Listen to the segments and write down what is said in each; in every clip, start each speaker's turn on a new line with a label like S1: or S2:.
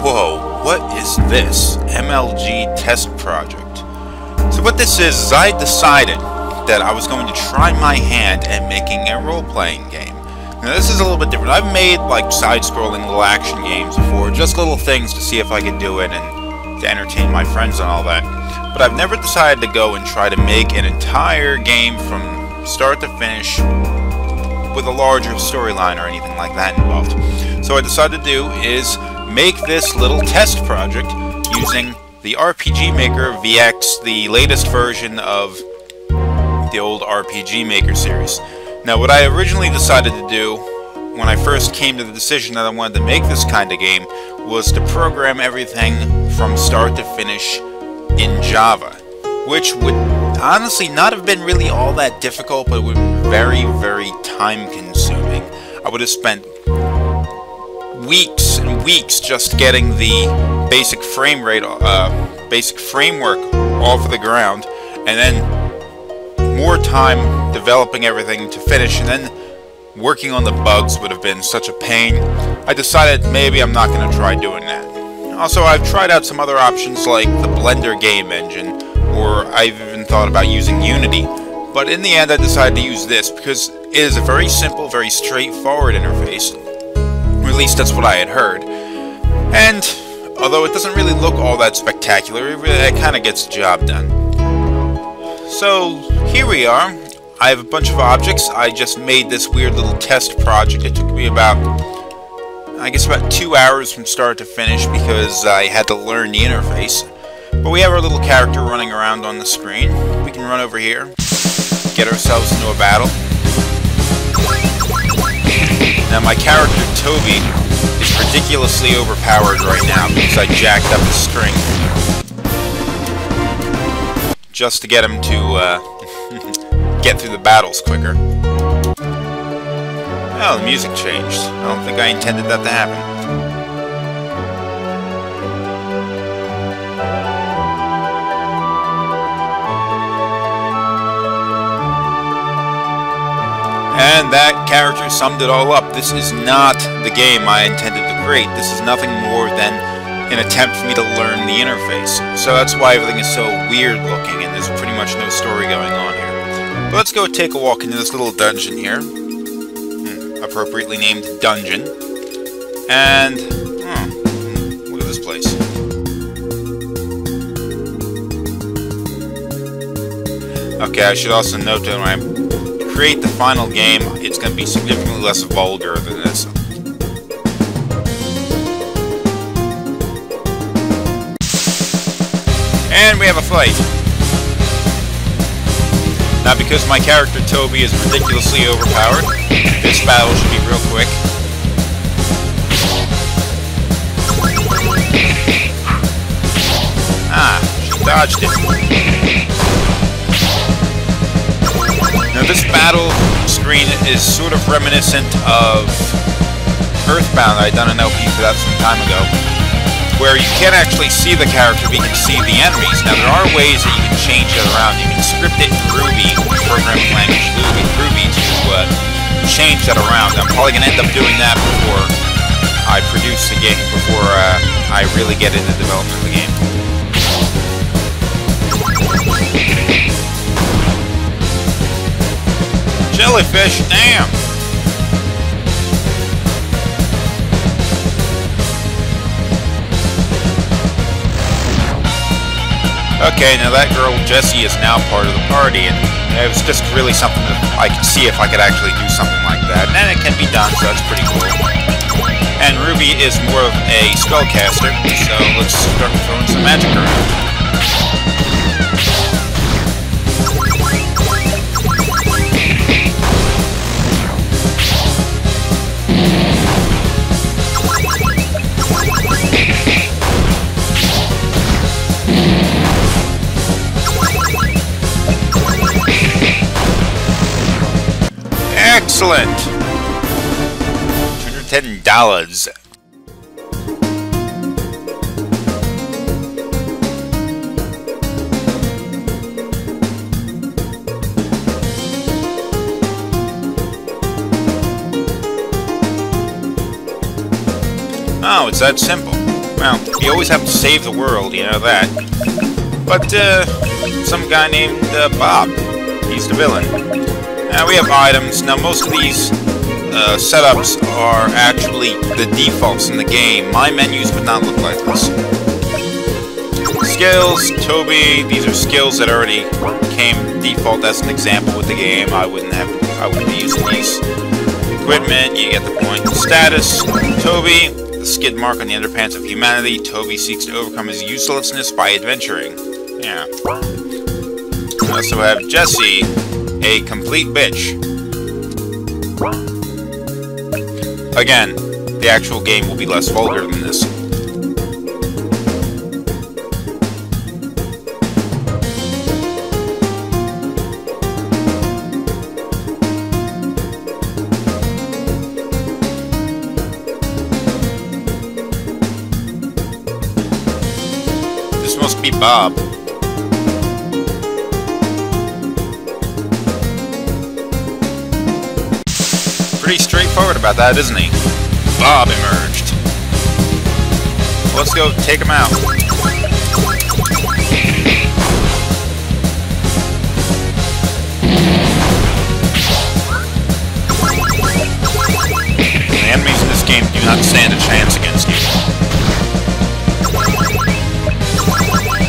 S1: Whoa, what is this? MLG test project. So what this is I decided that I was going to try my hand at making a role-playing game. Now this is a little bit different. I've made like side-scrolling little action games before, just little things to see if I could do it and to entertain my friends and all that. But I've never decided to go and try to make an entire game from start to finish with a larger storyline or anything like that involved. So what I decided to do is make this little test project using the RPG Maker VX, the latest version of the old RPG Maker series. Now what I originally decided to do when I first came to the decision that I wanted to make this kind of game was to program everything from start to finish in Java, which would honestly not have been really all that difficult, but it would have been very, very time consuming. I would have spent weeks and weeks just getting the basic frame rate, basic framework off of the ground, and then more time developing everything to finish, and then working on the bugs would have been such a pain. I decided maybe I'm not going to try doing that. Also, I've tried out some other options like the Blender game engine, or I've even thought about using Unity, but in the end I decided to use this because it is a very simple, very straightforward interface, or at least that's what I had heard. And although it doesn't really look all that spectacular, it kind of gets the job done. So here we are. I have a bunch of objects. I just made this weird little test project. It took me about, I guess, about 2 hours from start to finish because I had to learn the interface. But we have our little character running around on the screen. We can run over here, get ourselves into a battle. Now my character Toby is ridiculously overpowered right now because I jacked up his strength just to get him to get through the battles quicker. Oh, the music changed. I don't think I intended that to happen. And that character summed it all up. This is not the game I intended to create. This is nothing more than an attempt for me to learn the interface. So that's why everything is so weird looking and there's pretty much no story going on here. But let's go take a walk into this little dungeon here. Appropriately named Dungeon. And, look at this place. Okay, I should also note that when I create the final game, it's going to be significantly less vulgar than this. And we have a fight. Now, because my character Toby is ridiculously overpowered, this battle should be real quick. Ah, she dodged it. Now, this battle screen is sort of reminiscent of Earthbound. I'd done an LP for that some time ago, where you can't actually see the character, but you can see the enemies. Now, there are ways that you can change it around. You can script it in Ruby, programming language Ruby, to change that around. I'm probably going to end up doing that before I produce the game, before I really get into development of the game. Jellyfish, damn! Okay, now that girl, Jessie, is now part of the party, and it was just really something that I could see if I could actually do something like that. And it can be done, so that's pretty cool. And Ruby is more of a spellcaster, so let's start throwing some magic around. Excellent! $210. Oh, it's that simple. Well, you always have to save the world, you know that. But, some guy named, Bob. He's the villain. Now, we have items. Now, most of these, setups are actually the defaults in the game. My menus would not look like this. Skills, Toby, these are skills that already came default as an example with the game. I wouldn't be using these. Equipment, you get the point. Status, Toby, the skid mark on the underpants of humanity. Toby seeks to overcome his uselessness by adventuring. Yeah. We also have Jessie, a complete bitch. Again, the actual game will be less vulgar than this. This must be Bob. Pretty straightforward about that, isn't he? Bob emerged. Let's go take him out. The enemies in this game do not stand a chance against you.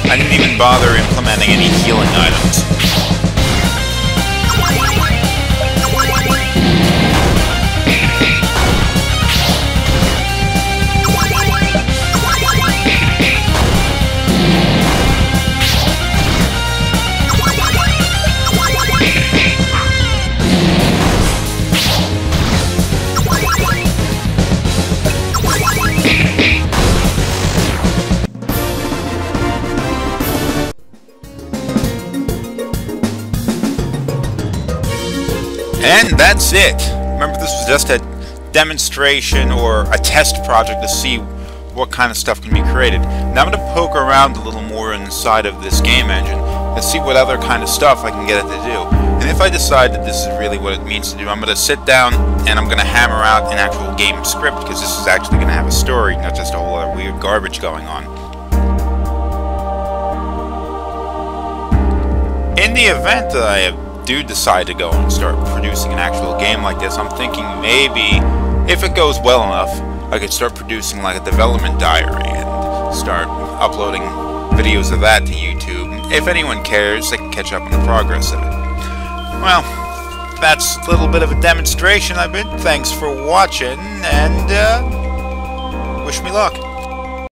S1: I didn't even bother implementing any healing items. And that's it. Remember, this was just a demonstration or a test project to see what kind of stuff can be created. Now I'm going to poke around a little more inside of this game engine and see what other kind of stuff I can get it to do. And if I decide that this is really what it means to do, I'm going to sit down and I'm going to hammer out an actual game script, because this is actually going to have a story, not just a whole lot of weird garbage going on. In the event that I do decide to go and start producing an actual game like this, I'm thinking maybe, if it goes well enough, I could start producing like a development diary and start uploading videos of that to YouTube. If anyone cares, they can catch up on the progress of it. Well, that's a little bit of a demonstration I've been. Thanks for watching, and wish me luck.